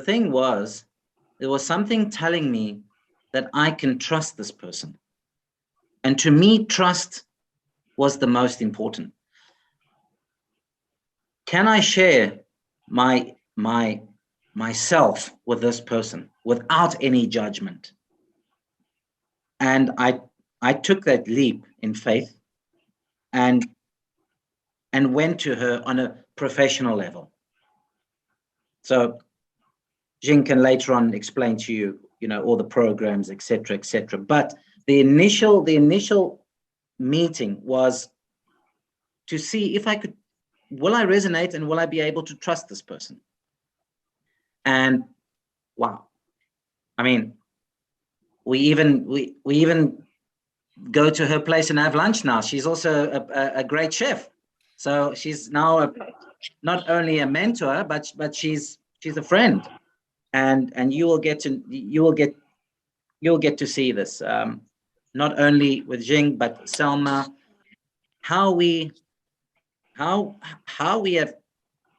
thing was, there was something telling me that I can trust this person. And to me, trust was the most important. Can I share myself with this person without any judgment? And I took that leap in faith and went to her on a professional level. So Jing can later on explain to you, all the programs, etc., etc. But the initial meeting was to see if will I resonate and will I be able to trust this person? And wow, I mean, we even go to her place and have lunch now. She's also a great chef, so she's now not only a mentor, but she's a friend, and you'll get to see this, not only with Jing but Selma, how we have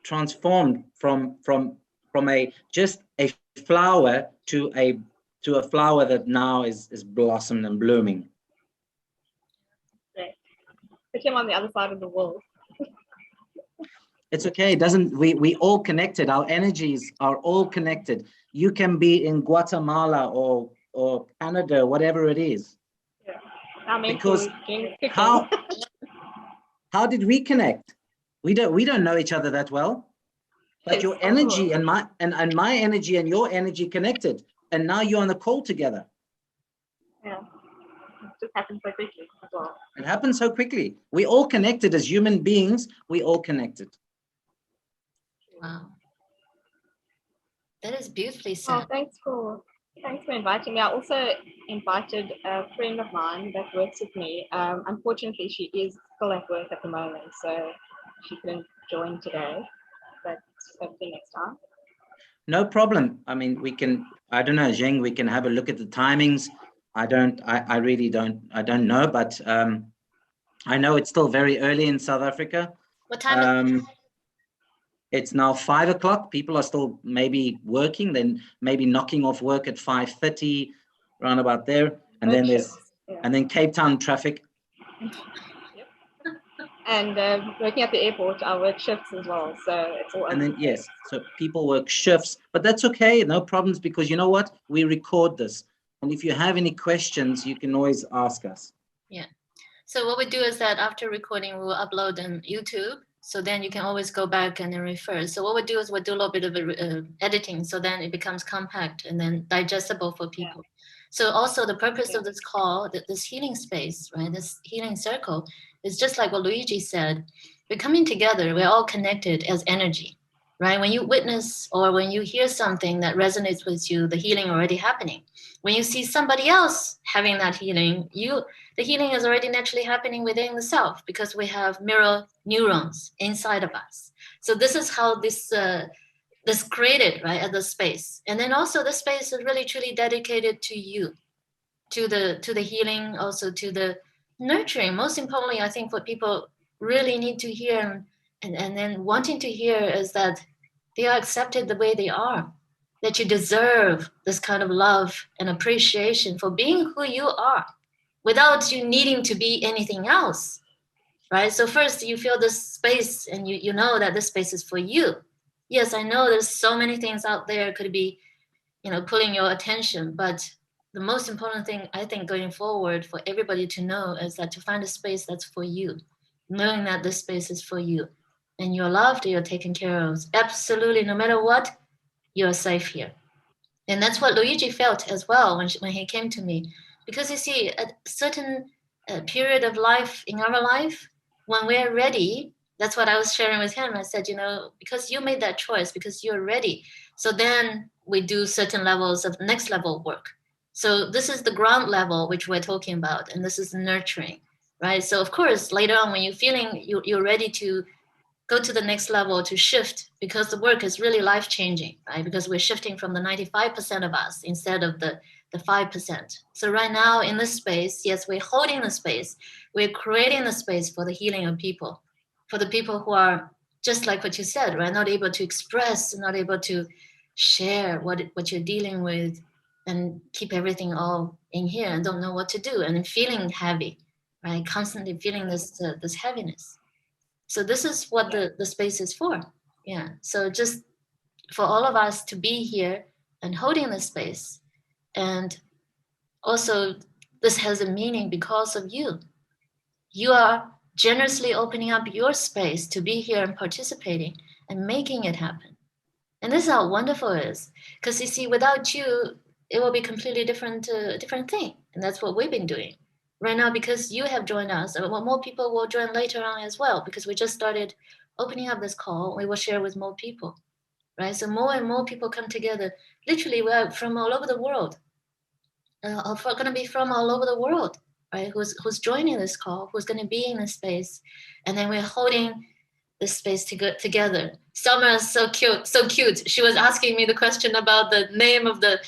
transformed from just a flower to a flower that now is blossomed and blooming. Right. Put him on the other side of the world. It's okay. We all connected. Our energies are all connected. You can be in Guatemala or Canada, whatever it is. Yeah. Because how did we connect? We don't know each other that well. But your energy and my energy and your energy connected, and now you're on the call together. Yeah, it just happens so quickly as well. It happens so quickly. We all connected as human beings. We all connected. Wow, that is beautifully said. Oh, thanks for inviting me. I also invited a friend of mine that works with me. Unfortunately, she is still at work at the moment, so she couldn't join today. But hopefully next time. No problem. I mean, we can, I don't know, Jing, we can have a look at the timings. I really don't know, but I know it's still very early in South Africa. What time? It's now 5 o'clock. People are still maybe working, then maybe knocking off work at 5:30, around about there. And then and then Cape Town traffic. And working at the airport, I work shifts as well, so it's all. And then yes, so people work shifts, but that's okay, no problems, because you know what? We record this, and if you have any questions, you can always ask us. Yeah. So what we do is that after recording, we will upload on YouTube. So then you can always go back and then refer. So what we do is we do a little bit of editing, so then it becomes compact and then digestible for people. Yeah. So also the purpose of this call, this healing space, right? This healing circle is just like what Luigi said. We're coming together. We're all connected as energy, right? When you witness or when you hear something that resonates with you, the healing already happening. When you see somebody else having that healing, the healing is already naturally happening within the self, because we have mirror neurons inside of us. So this is how this created, right, at the space. And then also the space is really truly dedicated to you, to the healing, also to the nurturing. Most importantly, I think what people really need to hear and then wanting to hear is that they are accepted the way they are, that you deserve this kind of love and appreciation for being who you are without you needing to be anything else, right? So first you feel this space and you know that this space is for you. Yes, I know there's so many things out there could be, pulling your attention, but the most important thing I think going forward for everybody to know is that to find a space that's for you, knowing that this space is for you and you're loved, you're taken care of. Absolutely, no matter what, you're safe here. And that's what Luigi felt as well when he came to me. Because you see, at a certain period of life, in our life, when we're ready, that's what I was sharing with him. I said, because you made that choice, because you're ready. So then we do certain levels of next level work. So this is the ground level, which we're talking about, and this is nurturing, right? So of course, later on, when you're feeling you're ready to go to the next level, to shift, because the work is really life-changing, right? Because we're shifting from the 95% of us instead of the 5%. So right now in this space, yes, we're holding the space. We're creating the space for the healing of people, for the people who are just like what you said, right? Not able to express, not able to share what you're dealing with and keep everything all in here and don't know what to do and feeling heavy, right? Constantly feeling this heaviness. So this is what the space is for. Yeah. So just for all of us to be here and holding this space. And also, this has a meaning because of you. You are generously opening up your space to be here and participating and making it happen. And this is how wonderful it is. Because you see, without you, it will be completely different thing. And that's what we've been doing right now. Because you have joined us, and more people will join later on as well. Because we just started opening up this call, we will share with more people, right? So more and more people come together. Literally, we are from all over the world. Going to be from all over the world, right? Who's joining this call? Who's going to be in this space? And then we're holding this space together. Summer is so cute, so cute. She was asking me the question about the name of the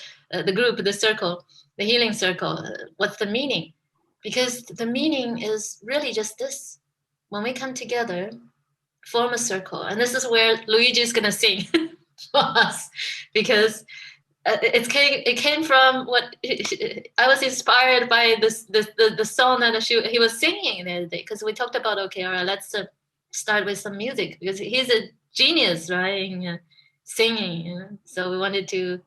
group, the circle, the healing circle. What's the meaning? Because the meaning is really just this: when we come together, form a circle, and this is where Luigi is gonna sing for us, because it came from what I was inspired by the song that he was singing the other day, because we talked about, okay, all right, let's start with some music, because he's a genius, right, in singing, so we wanted to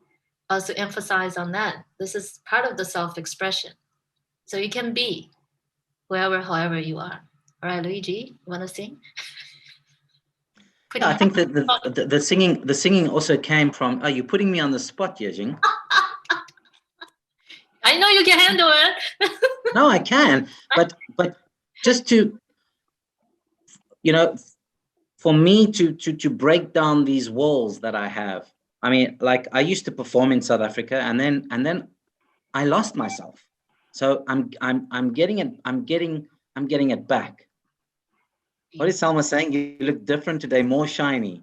also emphasize on that. This is part of the self-expression, so you can be wherever, however you are. All right, Luigi, you want to sing? Yeah, I think that the singing also came from. Oh, you're putting me on the spot, Yejing. I know you can handle it. No, I can, but just to, for me to break down these walls that I have. I mean, like, I used to perform in South Africa, and then I lost myself. So I'm getting it back. What is Salma saying? You look different today, more shiny.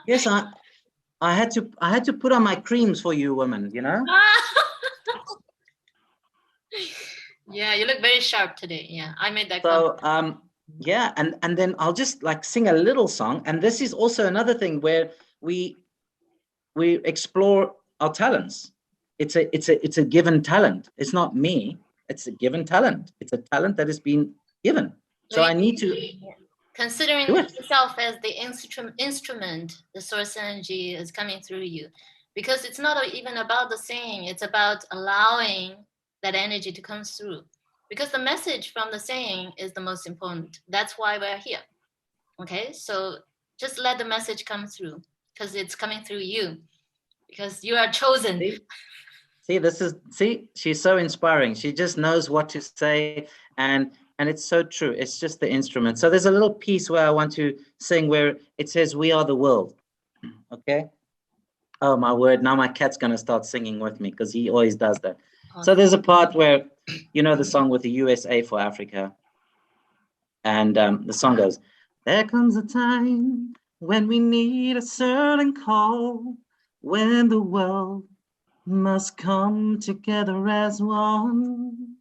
Yes, I had to put on my creams for you women, Yeah, you look very sharp today. Yeah, I made that So comment. yeah, and then I'll just like sing a little song, and this is also another thing where we explore our talents. It's a given talent. It's not me. It's a given talent. It's a talent that has been given. So I need to considering do it. yourself as the instrument, the source energy is coming through you, because it's not even about the saying. It's about allowing that energy to come through, because the message from the saying is the most important. That's why we're here. Okay, so just let the message come through, because it's coming through you, because you are chosen. See, she's so inspiring. She just knows what to say, and it's so true. It's just the instrument. So there's a little piece where I want to sing where it says, "We are the world." Okay. Oh my word! Now my cat's gonna start singing with me, because he always does that. Awesome. So there's a part where, the song with the USA for Africa, and the song goes, "There comes a time when we need a certain call, when the world must come together as one.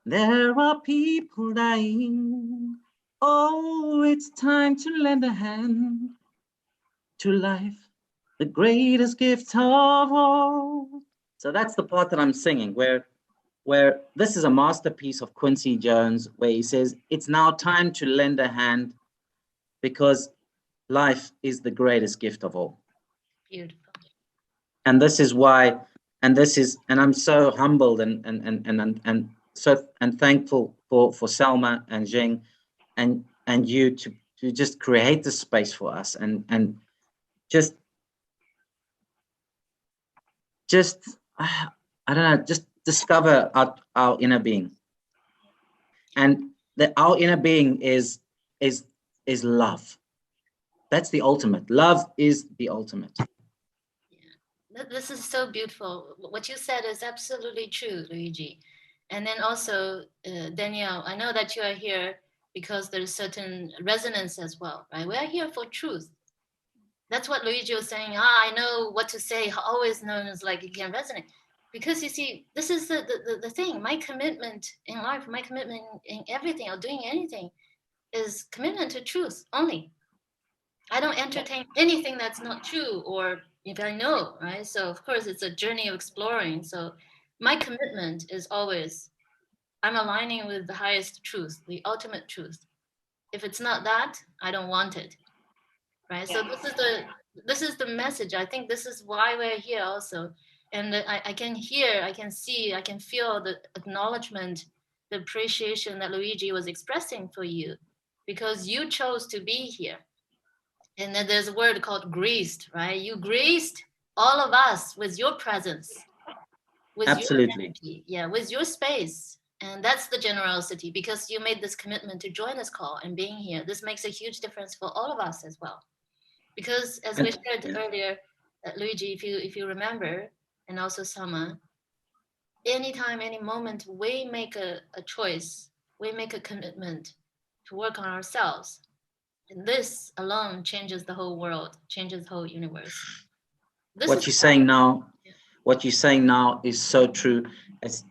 There are people dying. Oh, it's time to lend a hand to life, the greatest gift of all." So that's the part that I'm singing, where this is a masterpiece of Quincy Jones, where he says, it's now time to lend a hand, because life is the greatest gift of all. Beautiful. And this is why, and I'm so humbled and thankful for Selma and Jing and you to just create this space for us, and just I don't know, just discover our inner being, and that our inner being is love. That's the ultimate. Love is the ultimate. Yeah. This is so beautiful. What you said is absolutely true, Luigi. And then also, Danielle, I know that you are here because there's certain resonance as well, right? We are here for truth. That's what Luigi was saying. I know what to say. Always knows, like, it can resonate. Because you see, this is the thing. My commitment in life, my commitment in everything or doing anything is commitment to truth only. I don't entertain anything that's not true, or if I know, right? So of course it's a journey of exploring. So my commitment is always I'm aligning with the highest truth, the ultimate truth. If it's not that, I don't want it, right? So Yeah. this is the message. I think this is why we're here also. And I can hear, I can see, I can feel the acknowledgement, the appreciation that Luigi was expressing for you, because you chose to be here. And then there's a word called graced, right? You graced all of us with your presence, with your Absolutely. energy, yeah, with your space. And that's the generosity, because you made this commitment to join this call and being here. This makes a huge difference for all of us as well. Because as we And shared earlier, Luigi, if you remember, and also Sama, anytime, any moment we make a choice, we make a commitment to work on ourselves. And this alone changes the whole world, changes the whole universe. This is what you're saying now, what you're saying now is so true. As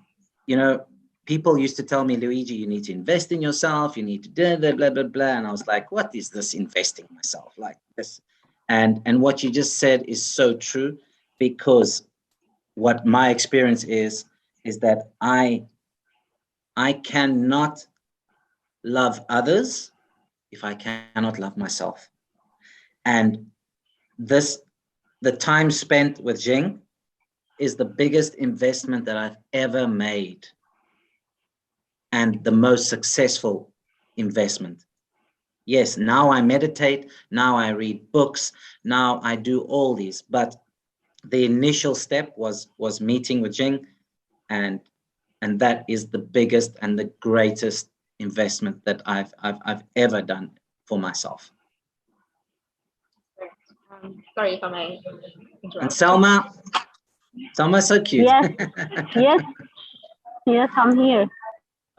you know, people used to tell me, Luigi, you need to invest in yourself, you need to do blah blah blah blah. And I was like, what is this investing myself like this? And what you just said is so true, because what my experience is that I cannot love others if I cannot love myself. And this the time spent with Jing is the biggest investment that I've ever made and the most successful investment. Yes, now I meditate, now I read books, now I do all these, but the initial step was meeting with Jing, and that is the biggest and the greatest investment that I've ever done for myself. Sorry if I may And interrupt. Selma's so cute. Yes, yes, yes, I'm here.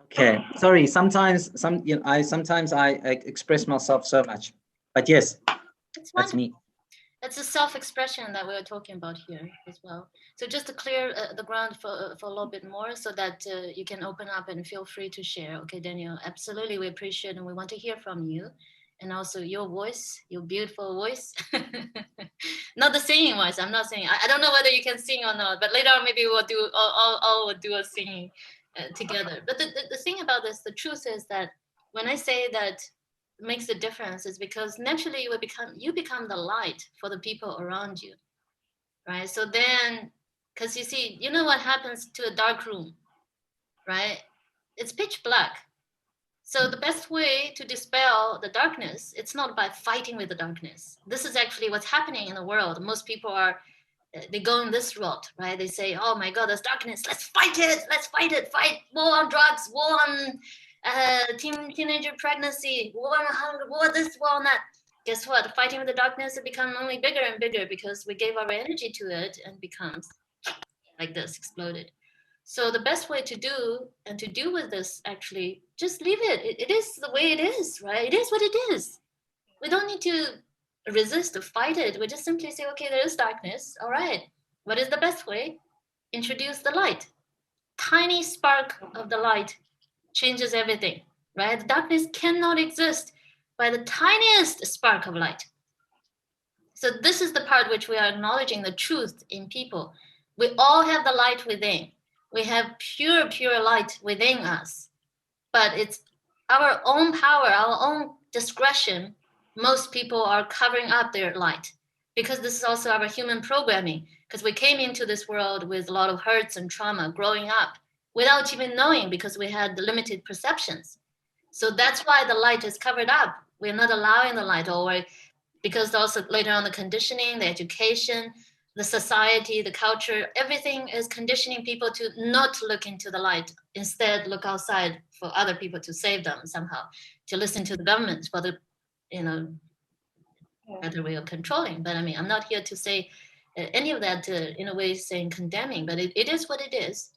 Okay, sorry. Sometimes I express myself so much, but yes, it's that's wonderful. me. It's a self-expression that we're talking about here as well. So just to clear the ground for a little bit more, so that you can open up and feel free to share. Okay, Daniel, absolutely, we appreciate and we want to hear from you, and also your voice, your beautiful voice. Not the singing voice. I'm not singing. I don't know whether you can sing or not, but later on maybe we'll do all will do a singing together. But the thing about this, the truth is that when I say that makes a difference is because naturally you become the light for the people around you, right? So then, because you see, you know what happens to a dark room, right? It's pitch black. So the best way to dispel the darkness, it's not by fighting with the darkness. This is actually what's happening in the world. Most people are they go in this route, right? They say, "Oh my God, there's darkness. Let's fight it. Let's fight it. Fight war on drugs, war on teenager pregnancy, war on hunger, war this, war on that." Guess what? Fighting with the darkness, it becomes only bigger and bigger because we gave our energy to it and becomes like this, exploded. So the best way to do and to deal with this, actually, just leave it. It is the way it is, right? It is what it is. We don't need to resist or fight it. We just simply say, okay, there is darkness. All right. What is the best way? Introduce the light. Tiny spark of the light changes everything, right? The darkness cannot exist by the tiniest spark of light. So this is the part which we are acknowledging the truth in people. We all have the light within. We have pure, pure light within us. But it's our own power, our own discretion. Most people are covering up their light because this is also our human programming. Because we came into this world with a lot of hurts and trauma growing up without even knowing, because we had limited perceptions. So that's why the light is covered up. We're not allowing the light, or because also later on the conditioning, the education, the society, the culture, everything is conditioning people to not look into the light, instead look outside for other people to save them somehow, to listen to the government for the, you know, better way of controlling. But I mean, I'm not here to say any of that in a way saying condemning, but it is what it is.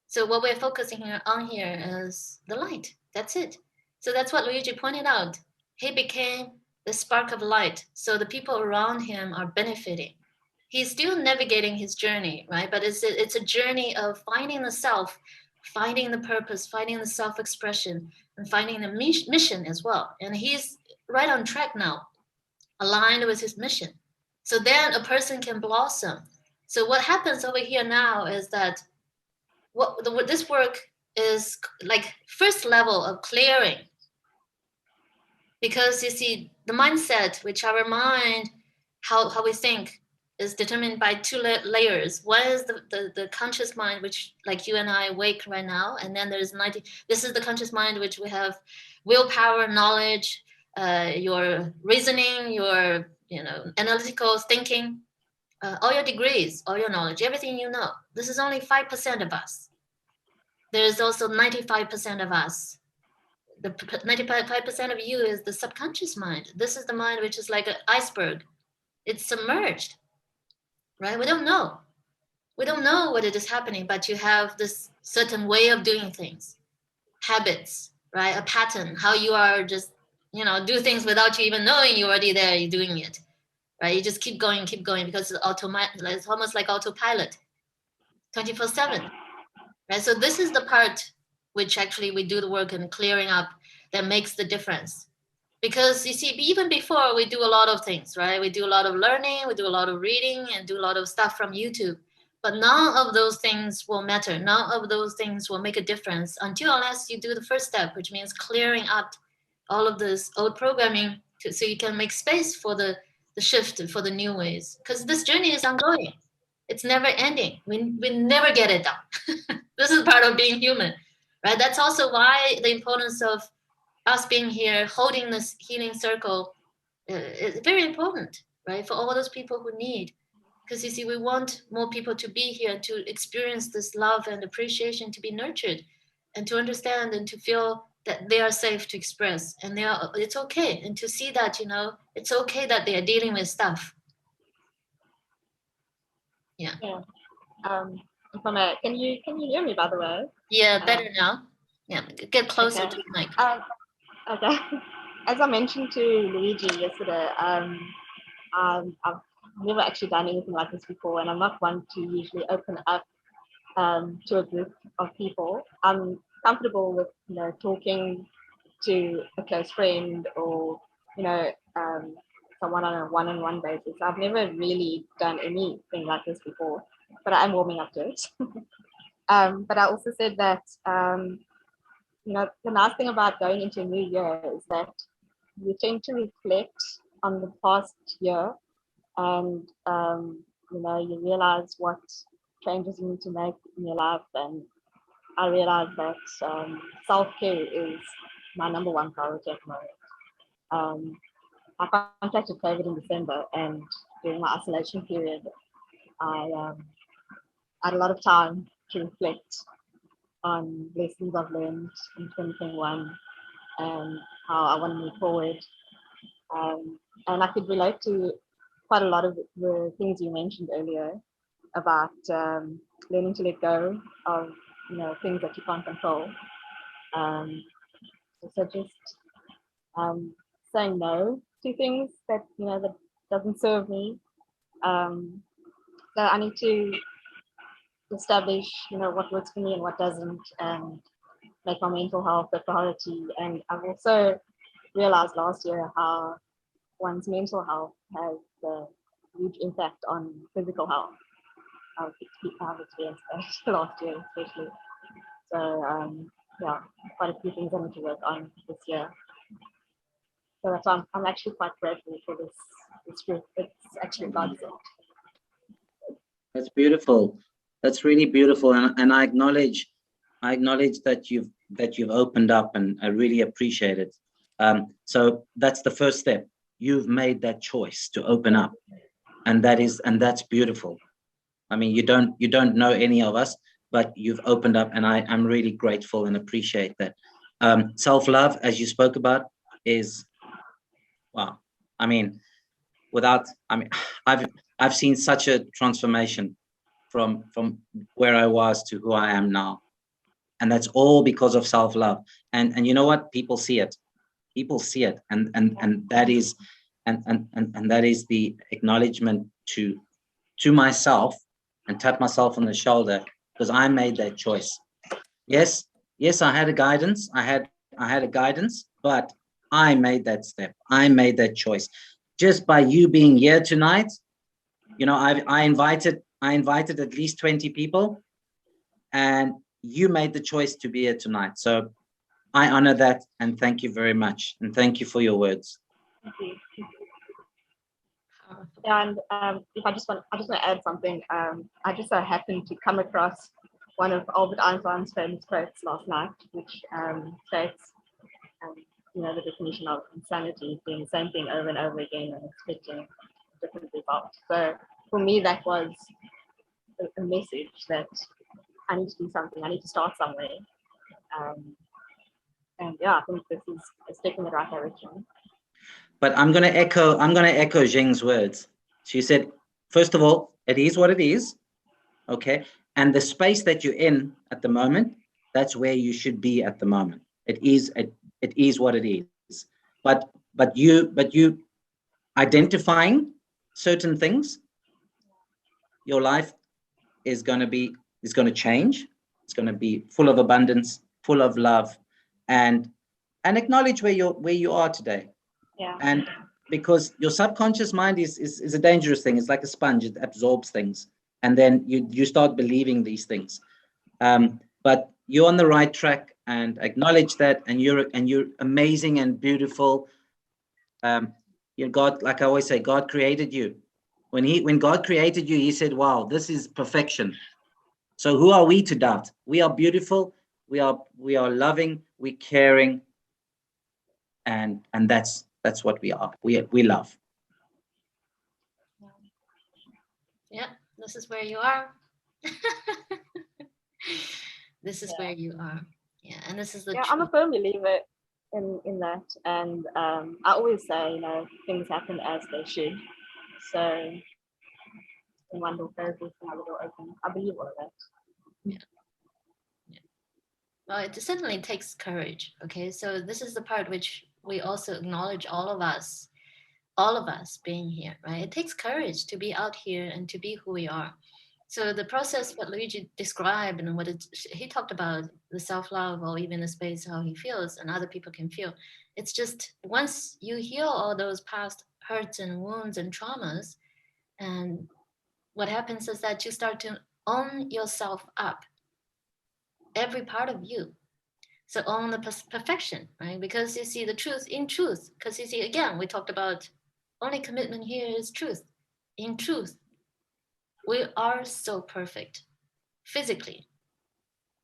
So what we're focusing on here is the light. That's it. So that's what Luigi pointed out. He became the spark of light. So the people around him are benefiting. He's still navigating his journey, right? But it's a journey of finding the self, finding the purpose, finding the self-expression, and finding the mission as well. And he's right on track now. aligned with his mission. So then a person can blossom. So what happens over here now is that this work is like first level of clearing, because you see the mindset, which our mind, how we think, is determined by two layers. One is the conscious mind, which like you and I wake right now, and then there's 90. This is the conscious mind, which we have willpower, knowledge, your reasoning, your analytical thinking, all your degrees, all your knowledge, everything you know. This is only 5% of us. There's also 95% of us. The 95% of you is the subconscious mind. This is the mind which is like an iceberg. It's submerged, right? We don't know. We don't know what it is happening, but you have this certain way of doing things, habits, right? A pattern, how you are just, do things without you even knowing you're already there, you're doing it, right? You just keep going because it's almost like autopilot, 24/7. Right? So this is the part which actually we do the work in clearing up that makes the difference. Because you see, even before we do a lot of things, right? We do a lot of learning, we do a lot of reading, and do a lot of stuff from YouTube. But none of those things will matter. None of those things will make a difference unless you do the first step, which means clearing up all of this old programming so you can make space for the shift, for the new ways. Because this journey is ongoing. It's never ending. We never get it done. This is part of being human, right? That's also why the importance of us being here, holding this healing circle, is very important, right? For all those people who need. Because you see, we want more people to be here, to experience this love and appreciation, to be nurtured, and to understand and to feel that they are safe to express, and it's okay, and to see that it's okay that they are dealing with stuff. Yeah. Can you hear me, by the way? Yeah, better now. Yeah, get closer okay. to the mic. Okay. As I mentioned to Luigi yesterday, I've never actually done anything like this before, and I'm not one to usually open up to a group of people. I'm comfortable with talking to a close friend or someone on a one-on-one basis. I've never really done anything like this before, but I'm warming up to it. But I also said that the nice thing about going into a new year is that you tend to reflect on the past year, and you realize what changes you need to make in your life. And I realized that self-care is my number one priority at the moment. I contracted COVID in December, and during my isolation period, I had a lot of time to reflect on lessons I've learned in 2021 and how I want to move forward. And I could relate to quite a lot of the things you mentioned earlier about learning to let go of things that you can't control. So just saying no to things that that doesn't serve me. So I need to establish what works for me and what doesn't, and make my mental health a priority. And I've also realized last year how one's mental health has a huge impact on physical health. I've experienced that last year especially. So yeah, quite a few things I need to work on this year. So that's why I'm actually quite grateful for this group. It's actually godsend. That's beautiful. That's really beautiful, and I acknowledge that you've opened up, and I really appreciate it. So that's the first step. You've made that choice to open up, and that's beautiful. I mean, you don't know any of us, but you've opened up, and I'm really grateful and appreciate that. Self-love, as you spoke about, is wow. I mean, I've seen such a transformation from where I was to who I am now, and that's all because of self-love. And you know what? People see it, and that is and that is the acknowledgement to myself, and tap myself on the shoulder, because I made that choice. Yes, I had a guidance, but I made that step. I made that choice just by you being here tonight, I invited at least 20 people, and you made the choice to be here tonight. So I honor that, and thank you very much, and thank you for your words. Thank you. And if I just want to add something. I just so happened to come across one of Albert Einstein's famous quotes last night, which states, the definition of insanity, doing the same thing over and over again and expecting a different result. So for me, that was a message that I need to do something. I need to start somewhere. And yeah, I think this is a step in the right direction. But I'm going to echo Jing's words. She said, first of all, it is what it is, okay? And the space that you're in at the moment, that's where you should be at the moment. It is what it is. But you identifying certain things, your life is going to change. It's going to be full of abundance, full of love, and acknowledge where you are today. Yeah. And because your subconscious mind is a dangerous thing. It's like a sponge. It absorbs things, and then you start believing these things. But you're on the right track, and acknowledge that, and you're amazing and beautiful. God, like I always say, God created you. When God created you, He said, "Wow, this is perfection." So who are we to doubt? We are beautiful. We are loving. We're caring, and that's what we are. We love. Yeah, this is where you are. This is where you are. Yeah, and this is the truth. I'm a firm believer in that, and I always say, things happen as they should. So when one door closes, another door opens. I believe all of that. Yeah. Well, it certainly takes courage. Okay, so this is the part which we also acknowledge, all of us being here, right? It takes courage to be out here and to be who we are. So the process, what Luigi described and he talked about, the self-love, or even the space, how he feels and other people can feel. It's just once you heal all those past hurts and wounds and traumas, and what happens is that you start to own yourself up, every part of you. So own the perfection, right? Because you see the truth in truth. Because you see, again, we talked about only commitment here is truth. In truth, we are so perfect physically,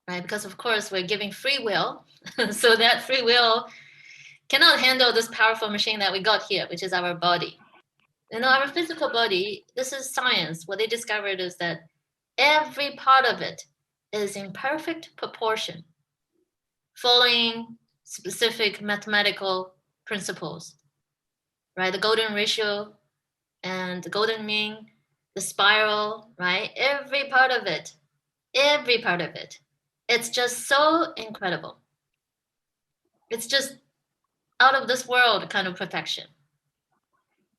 right? Because of course we're giving free will. So that free will cannot handle this powerful machine that we got here, which is our body. Our physical body, this is science. What they discovered is that every part of it is in perfect proportion, following specific mathematical principles, right? The golden ratio and the golden mean, the spiral, right? Every part of it, it's just so incredible. It's just out of this world kind of perfection.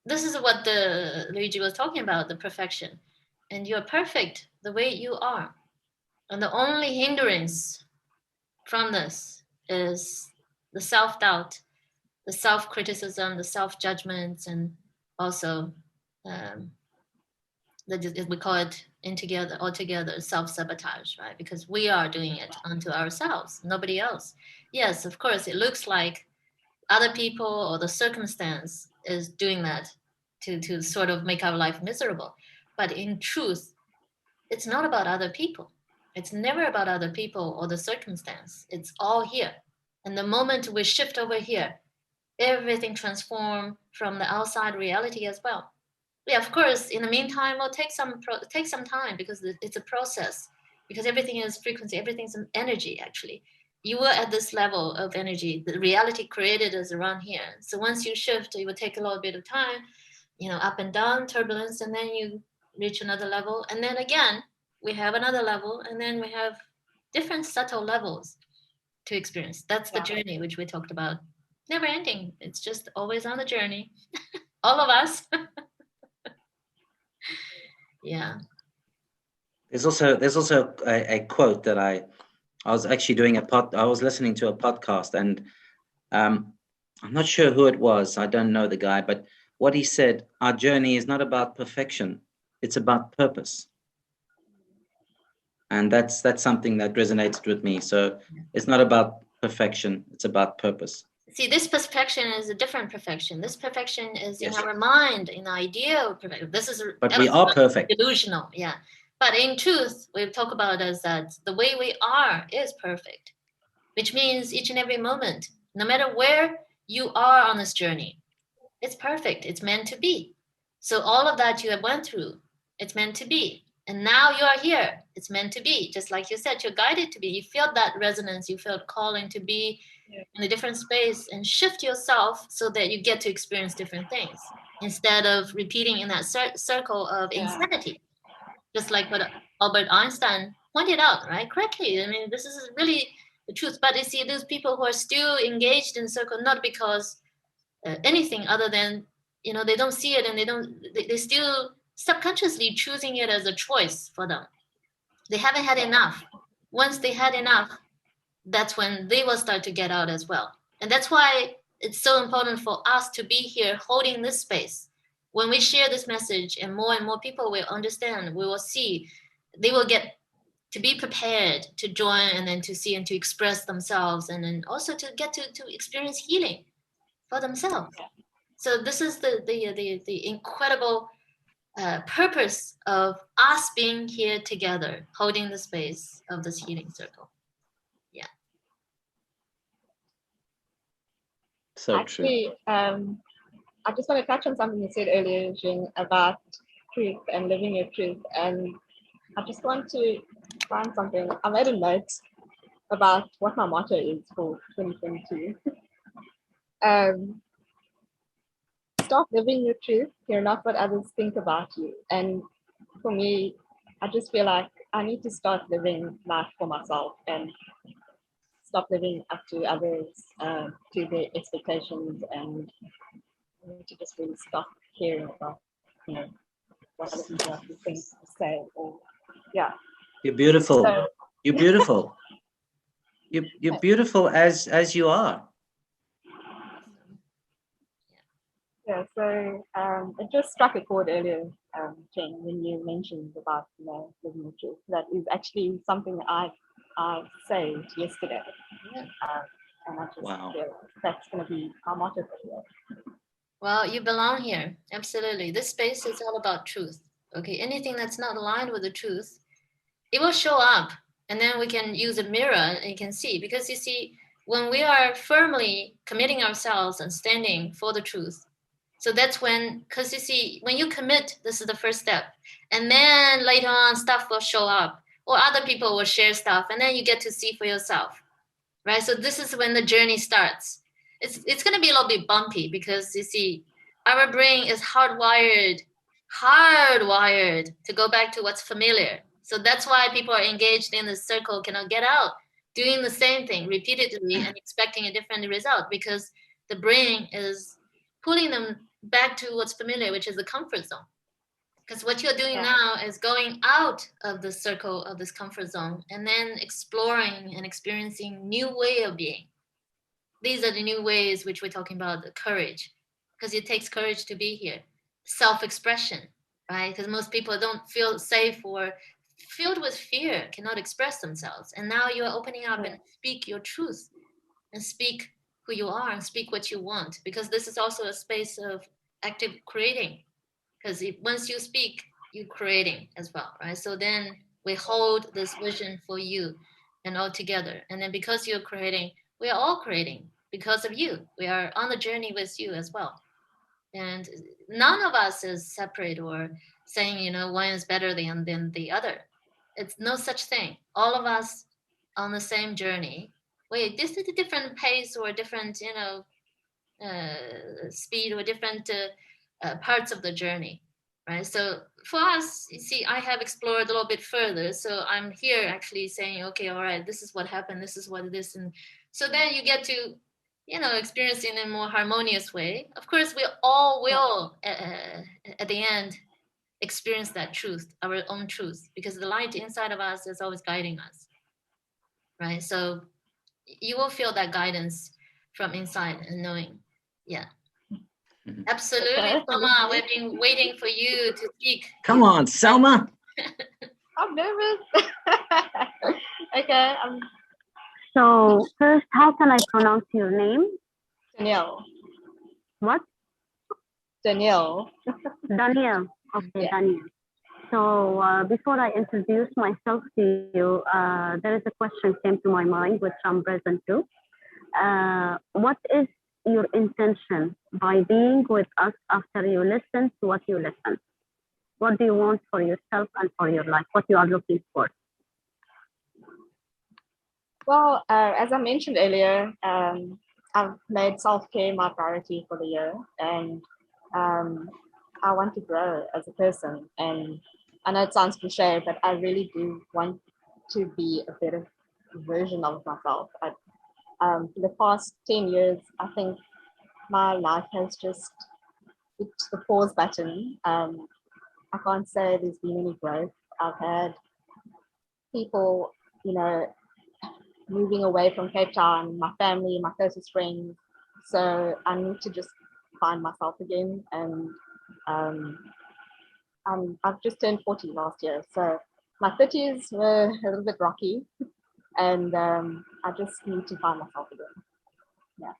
This is what the Luigi was talking about, the perfection. And you're perfect the way you are. And the only hindrance from this is the self-doubt, the self-criticism, the self-judgments, and also we call it altogether self-sabotage, right? Because we are doing it unto ourselves, nobody else. Yes, of course, it looks like other people or the circumstance is doing that to sort of make our life miserable. But in truth, it's not about other people. It's never about other people or the circumstance. It's all here. And the moment we shift over here, everything transforms from the outside reality as well. Yeah, of course, in the meantime, it'll take some time, because it's a process, because everything is frequency, everything's energy, actually. You were at this level of energy. The reality created is around here. So once you shift, it will take a little bit of time, up and down, turbulence, and then you reach another level. And then again, we have another level, and then we have different subtle levels to experience. That's the journey which we talked about. Never ending. It's just always on the journey. All of us. Yeah. There's also a quote that I was actually doing I was listening to a podcast, and I'm not sure who it was. I don't know the guy, but what he said, our journey is not about perfection, it's about purpose. And that's something that resonated with me. So it's not about perfection, it's about purpose. See, this perfection is a different perfection. This perfection is Yes. in our mind, in the idea of perfection. This is But we are perfect. delusional, yeah. But in truth, we talk about as that the way we are is perfect, which means each and every moment, no matter where you are on this journey, it's perfect. It's meant to be. So all of that you have went through, it's meant to be. And now you are here. It's meant to be. Just like you said, you're guided to be. You felt that resonance. You felt calling to be in a different space and shift yourself so that you get to experience different things instead of repeating in that circle of insanity. Just like what Albert Einstein pointed out, right? Correctly. I mean, this is really the truth. But you see, those people who are still engaged in circle, not because anything other than, they don't see it and they still subconsciously choosing it as a choice for them. They haven't had enough. Once they had enough, that's when they will start to get out as well. And that's why it's so important for us to be here holding this space. When we share this message and more people will understand, we will see, they will get to be prepared to join and then to see and to express themselves and then also to get to experience healing for themselves. So this is the incredible purpose of us being here together, holding the space of this healing circle. Yeah. So Actually, I just want to touch on something you said earlier, Jing, about truth and living your truth. And I just want to find something. I made a note about what my motto is for 2022. Start living your truth. You're not what others think about you. And for me, I just feel like I need to start living life for myself and stop living up to others, to their expectations, and I need to just really stop caring about, what other people have to think, say, or yeah. You're beautiful. So, You're beautiful. You're beautiful as you are. yeah, so it just struck a chord earlier, Jen, when you mentioned about living the truth. That is actually something I saved yesterday, and I just feel that's going to be our motto for the year. Well, you belong here. Absolutely. This space is all about truth. Okay. Anything that's not aligned with the truth, it will show up. And then we can use a mirror and you can see. Because you see, when we are firmly committing ourselves and standing for the truth, so that's when, because you see, when you commit, this is the first step. And then later on, stuff will show up, or other people will share stuff, and then you get to see for yourself, right? So this is when the journey starts. It's going to be a little bit bumpy because you see, our brain is hardwired to go back to what's familiar. So that's why people are engaged in the circle, cannot get out, doing the same thing repeatedly and expecting a different result because the brain is pulling them back to what's familiar, which is the comfort zone. Because what you're doing now is going out of the circle of this comfort zone and then exploring and experiencing new way of being. These are the new ways which we're talking about, the courage, because it takes courage to be here. Self-expression, right? Because most people don't feel safe or filled with fear, cannot express themselves. And now you're opening up and speak your truth and speak who you are and speak what you want, because this is also a space of active creating. Because once you speak, you're creating as well, right? So then we hold this vision for you and all together. And then because you're creating, we are all creating because of you. We are on the journey with you as well. And none of us is separate or saying, one is better than the other. It's no such thing. All of us on the same journey. Wait, this is a different pace or a different, speed or different parts of the journey, right? So for us, you see, I have explored a little bit further. So I'm here actually saying, okay, all right, this is what happened. This is what it is. And so then you get to, experience in a more harmonious way. Of course, we all will at the end experience that truth, our own truth, because the light inside of us is always guiding us, right? So you will feel that guidance from inside and knowing, yeah. Absolutely, Okay, Selma. We've been waiting for you to speak. Come on, Selma. I'm nervous. Okay, I'm So first, how can I pronounce your name? Danielle. What? Danielle. Daniel. Okay, Yeah. Daniel. So before I introduce myself to you, there is a question came to my mind, which I'm present to. What is your intention by being with us after you listen to what you listen? What do you want for yourself and for your life? What you are looking for? Well, as I mentioned earlier, I've made self-care my priority for the year, and I want to grow as a person. And I know it sounds cliche, but I really do want to be a better version of myself. For the past 10 years, I think my life has just hit the pause button. I can't say there's been any growth. I've had people, you know, moving away from Cape Town, my family, my closest friends. So I need to just find myself again. And I've just turned 40 last year. So my 30s were a little bit rocky. And I just need to find myself again. Yeah.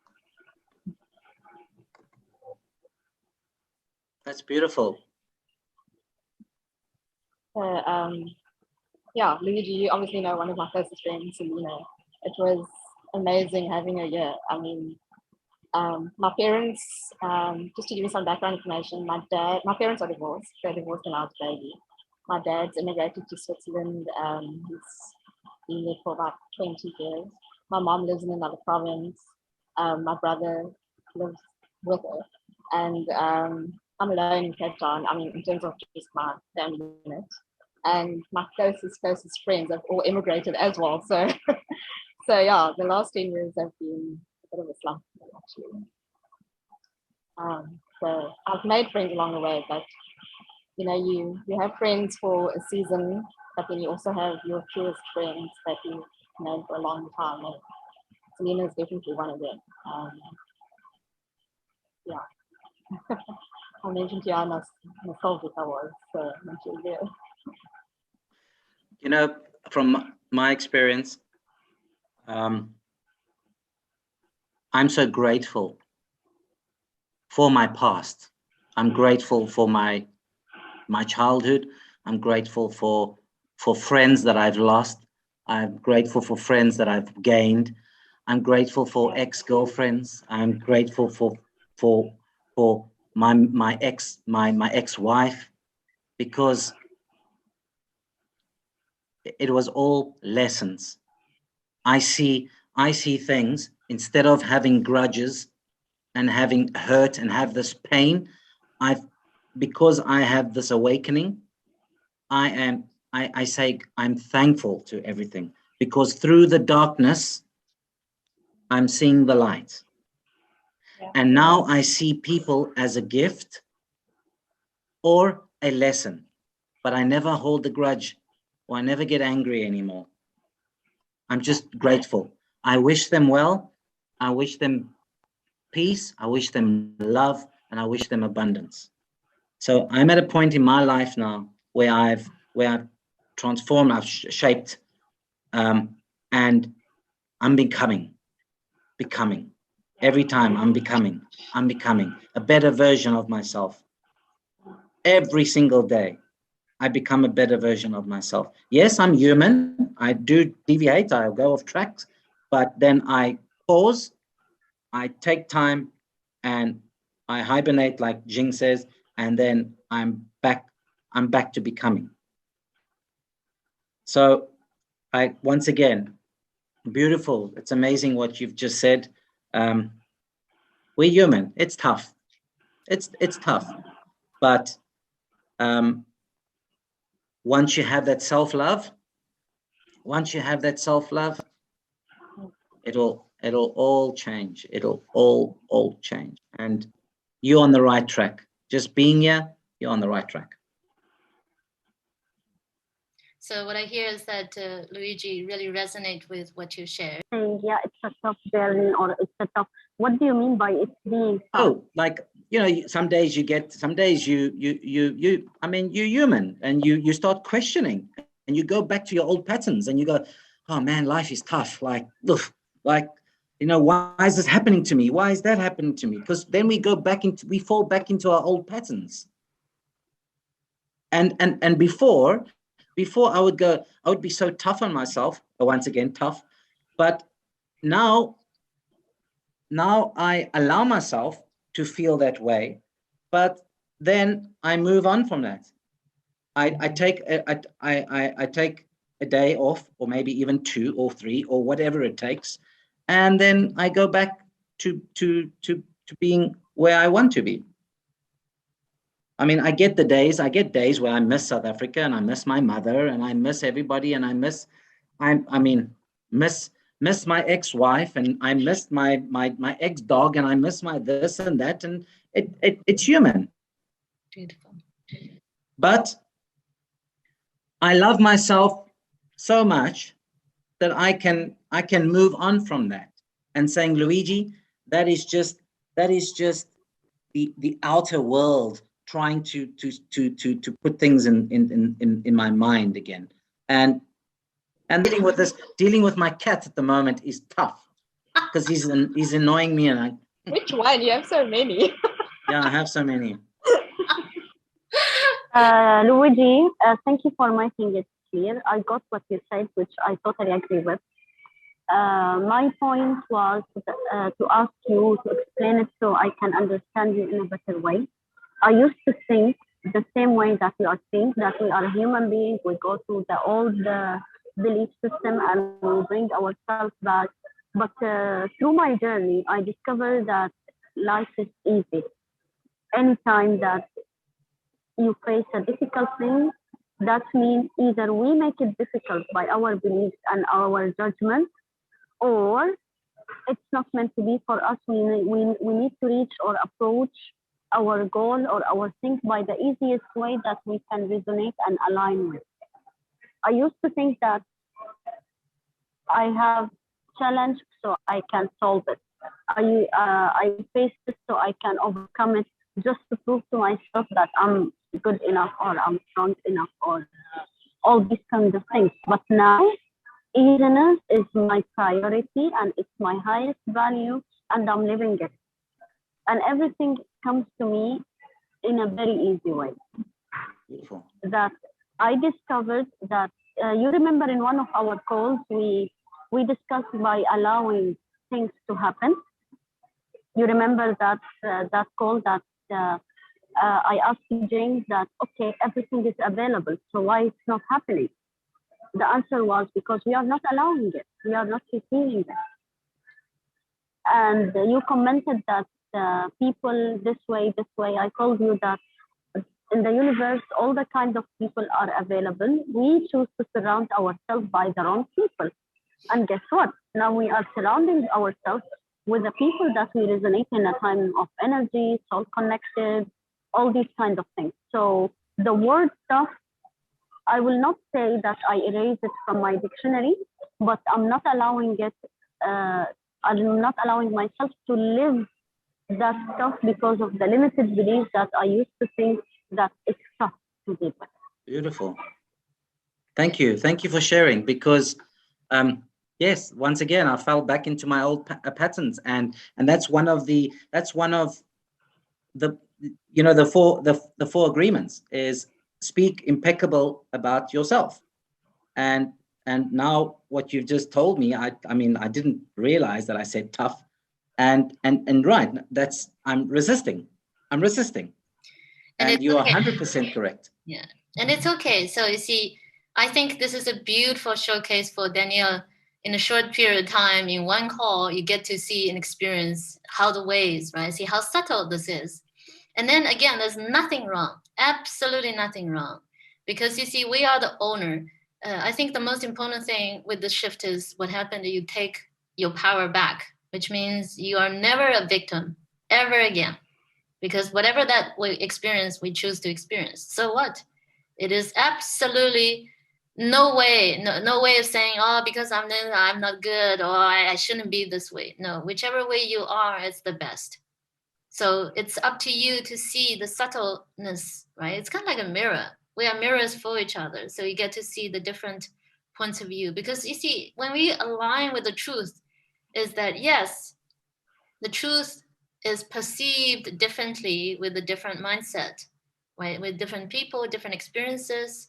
That's beautiful. Yeah, Luigi, you obviously know one of my closest friends, Selena. It was amazing having her here. I mean, my parents, just to give you some background information, my parents are divorced. They're divorced when I was a baby. My dad's immigrated to Switzerland. He's been there for about 20 years. My mom lives in another province. My brother lives with her. And I'm alone in Cape Town. I mean, in terms of just my family unit. And my closest friends have all immigrated as well. So, so yeah, the last 10 years have been a bit of a slump, actually. So I've made friends along the way, but you have friends for a season, but then you also have your truest friends that you've known for a long time. And Selena is definitely one of them. Yeah. I mentioned to you I'm a Selflove I was, so I'm sure there. You know, from my experience, I'm so grateful for my past. I'm grateful for my childhood. I'm grateful for friends that I've lost. I'm grateful for friends that I've gained. I'm grateful for ex-girlfriends. I'm grateful for my ex-wife, because it was all lessons. I see things, instead of having grudges and having hurt and have this pain, because I have this awakening, I say I'm thankful to everything, because through the darkness I'm seeing the light. Yeah. And now I see people as a gift or a lesson, but I never hold a grudge, or I never get angry anymore. I'm just grateful. I wish them well. I wish them peace. I wish them love, and I wish them abundance. So I'm at a point in my life now where I've transformed, I've shaped, and I'm becoming. Every time I'm becoming a better version of myself. Every single day, I become a better version of myself. Yes, I'm human. I do deviate. I go off tracks, but then I pause. I take time, and I hibernate, like Jing says, and then I'm back. I'm back to becoming. So, once again, beautiful. It's amazing what you've just said. We're human. It's tough. It's tough, but once you have that self-love, it'll all change. It'll all change, and you're on the right track. Just being here, you're on the right track. So what I hear is that Luigi really resonate with what you shared. Saying, yeah, it's a tough journey, or it's a tough. What do you mean by it being tough? Oh, like some days I mean, you're human, and you start questioning, and you go back to your old patterns, and you go, oh man, life is tough. Like, ugh, like, why is this happening to me? Why is that happening to me? Because then we fall back into our old patterns. And before I would be so tough on myself, once again, tough. But now I allow myself to feel that way, but then I move on from that. I take a day off, or maybe even 2 or 3 or whatever it takes, and then I go back to being where I want to be. I mean, I get days where I miss South Africa, and I miss my mother, and I miss everybody, and I miss my ex-wife, and I miss my ex-dog, and I miss my this and that, and it's human. Beautiful. But I love myself so much that I can move on from that, and saying, Luigi, that is just the outer world trying to put things in my mind again. And dealing with my cat at the moment is tough, because he's annoying me, and Which one? You have so many. yeah, I have so many. Luigi, thank you for making it clear. I got what you said, which I totally agree with. My point was to ask you to explain it so I can understand you in a better way. I used to think the same way that you are saying, that we are human beings, we go through the old belief system and we bring ourselves back. But through my journey, I discovered that life is easy. Anytime that you face a difficult thing, that means either we make it difficult by our beliefs and our judgment, or it's not meant to be for us. We need to reach or approach our goal or our thing by the easiest way that we can resonate and align with. I used to think that I have challenge so I can solve it. I face it so I can overcome it, just to prove to myself that I'm good enough, or I'm strong enough, or all these kinds of things. But now, easiness is my priority, and it's my highest value, and I'm living it. And everything comes to me in a very easy way. Beautiful. That I discovered that you remember in one of our calls we discussed by allowing things to happen. You remember that that call that I asked you, James, that okay, everything is available, so why it's not happening? The answer was because we are not allowing it, we are not receiving it. And you commented that people this way. I told you that in the universe, all the kinds of people are available. We choose to surround ourselves by the wrong people. And guess what? Now we are surrounding ourselves with the people that we resonate in a time of energy, soul connected, all these kinds of things. So the word stuff, I will not say that I erase it from my dictionary, but I'm not allowing it, I'm not allowing myself to live that stuff because of the limited beliefs that I used to think that it's tough to deal with. Beautiful. Thank you for sharing, because yes, once again I fell back into my old patterns, and that's one of the the four agreements is speak impeccable about yourself. And now what you've just told me, I mean, I didn't realize that I said tough, and right, that's I'm resisting, and you are 100% correct. Yeah, and it's okay. So you see, I think this is a beautiful showcase for Danielle. In a short period of time, in one call, you get to see and experience how the ways, right? See how subtle this is. And then again, there's nothing wrong, absolutely nothing wrong. Because you see, we are the owner. I think the most important thing with the shift is what happened, you take your power back, which means you are never a victim ever again. Because whatever that we experience, we choose to experience. So what? It is absolutely no way of saying, oh, because I'm not good, or I shouldn't be this way. No, whichever way you are, it's the best. So it's up to you to see the subtleness, right? It's kind of like a mirror. We are mirrors for each other. So you get to see the different points of view. Because you see, when we align with the truth, is that yes, the truth is perceived differently with a different mindset, right? With different people, different experiences,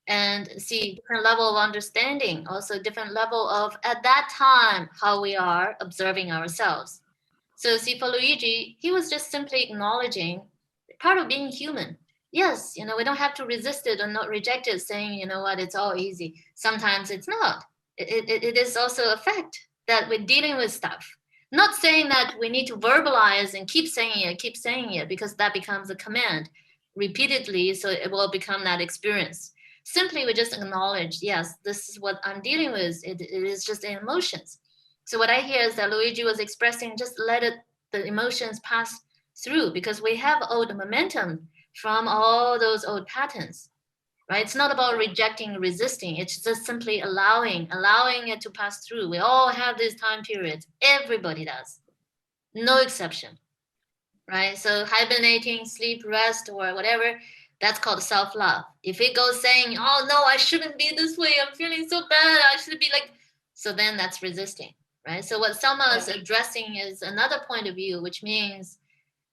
and see different level of understanding, also different level of at that time how we are observing ourselves. So see, for Luigi, he was just simply acknowledging part of being human. Yes, we don't have to resist it or not reject it, saying, you know what, it's all easy. Sometimes it's not. It is also a fact that we're dealing with stuff. Not saying that we need to verbalize and keep saying it, because that becomes a command repeatedly, so it will become that experience. Simply, we just acknowledge, yes, this is what I'm dealing with. It is just emotions. So what I hear is that Luigi was expressing, just let it, the emotions pass through, because we have old momentum from all those old patterns, right? It's not about rejecting, resisting. It's just simply allowing it to pass through. We all have these time periods. Everybody does, no exception, right? So hibernating, sleep, rest, or whatever, that's called self-love. If it goes saying, oh no, I shouldn't be this way, I'm feeling so bad, I should be like, so then that's resisting, right? So what Selma is addressing is another point of view, which means,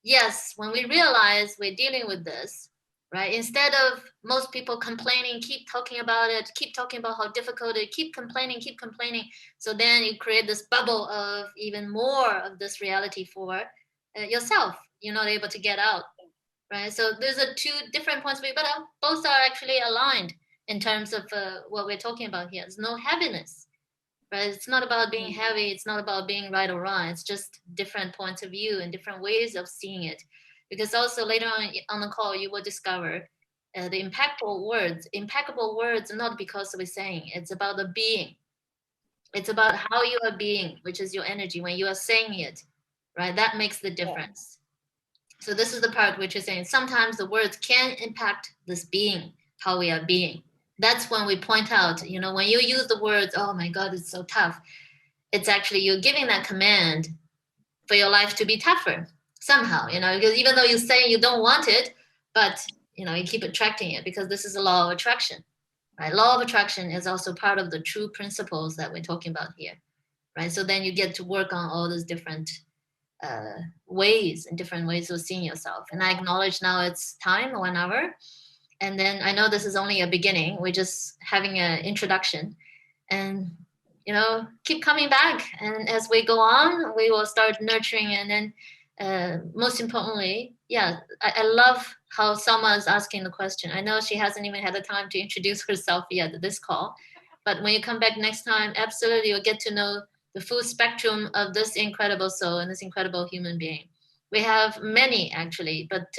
yes, when we realize we're dealing with this, right? Instead of most people complaining, keep talking about it, keep talking about how difficult it, keep complaining. So then you create this bubble of even more of this reality for yourself. You're not able to get out, right? So there's a two different points of view, but both are actually aligned in terms of what we're talking about here. There's no heaviness, right? It's not about being heavy. It's not about being right or wrong. It's just different points of view and different ways of seeing it. Because also later on the call, you will discover the impeccable words are not because we're saying, it's about the being. It's about how you are being, which is your energy when you are saying it, right? That makes the difference. So this is the part which is saying sometimes the words can impact this being, how we are being. That's when we point out, when you use the words, oh my God, it's so tough. It's actually you're giving that command for your life to be tougher somehow, because even though you're saying you don't want it, but you keep attracting it, because this is a law of attraction, right? Law of attraction is also part of the true principles that we're talking about here, right? So then you get to work on all those different ways and different ways of seeing yourself. And I acknowledge now it's time, 1 hour. And then I know this is only a beginning. We're just having an introduction, and keep coming back. And as we go on, we will start nurturing. And then most importantly, I love how Selma is asking the question. I know she hasn't even had the time to introduce herself yet at this call, but when you come back next time, absolutely you'll get to know the full spectrum of this incredible soul and this incredible human being. We have many actually, but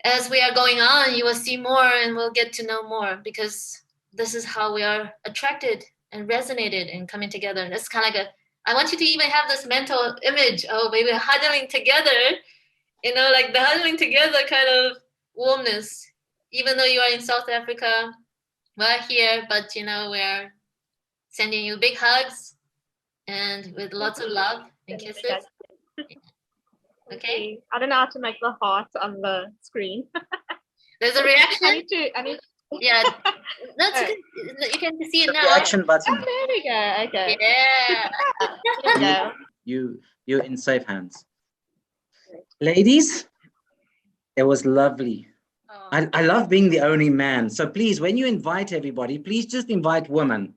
as we are going on, you will see more and we'll get to know more, because this is how we are attracted and resonated and coming together. And it's kind of like I want you to even have this mental image of maybe huddling together, like the huddling together kind of warmness. Even though you are in South Africa, we're here, but we're sending you big hugs and with lots of love and kisses. Okay. I don't know how to make the heart on the screen. There's a reaction. I need. Yeah, that's good. You can see it now. Reaction button. Oh, there we go. Okay. Yeah. You're in safe hands. Ladies, it was lovely. Oh. I love being the only man. So please, when you invite everybody, please just invite women.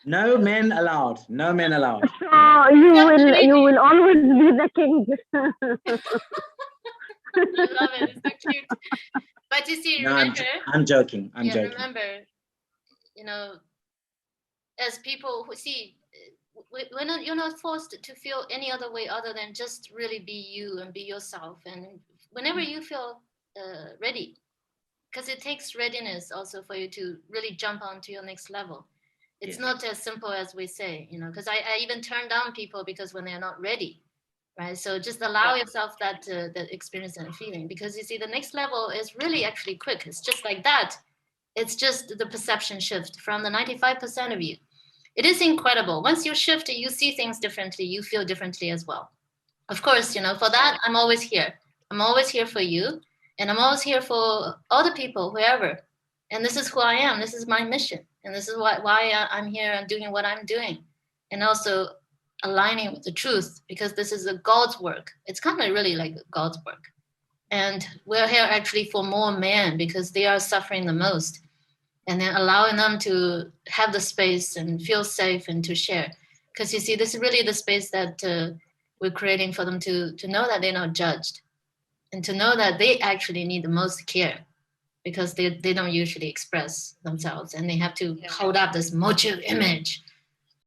No men allowed. No men allowed. So you will always be the king. I love it. It's so cute. But you see, No, remember. I'm joking. I'm joking. Remember, as people who see, you're not forced to feel any other way other than just really be you and be yourself. And whenever you feel ready, because it takes readiness also for you to really jump on to your next level. It's not as simple as we say, because I even turn down people because when they're not ready, right? So just allow yourself that experience and feeling, because you see the next level is really actually quick. It's just like that. It's just the perception shift from the 95% of you. It is incredible. Once you shift, you see things differently, you feel differently as well. Of course, for that, I'm always here. I'm always here for you. And I'm always here for all the people, whoever. And this is who I am. This is my mission. And this is why I'm here and doing what I'm doing. And also aligning with the truth, because this is a God's work. It's kind of really like God's work. And we're here actually for more men because they are suffering the most. And then allowing them to have the space and feel safe and to share. Because you see, this is really the space that we're creating for them to know that they're not judged and to know that they actually need the most care because they don't usually express themselves and they have to hold up this mochi image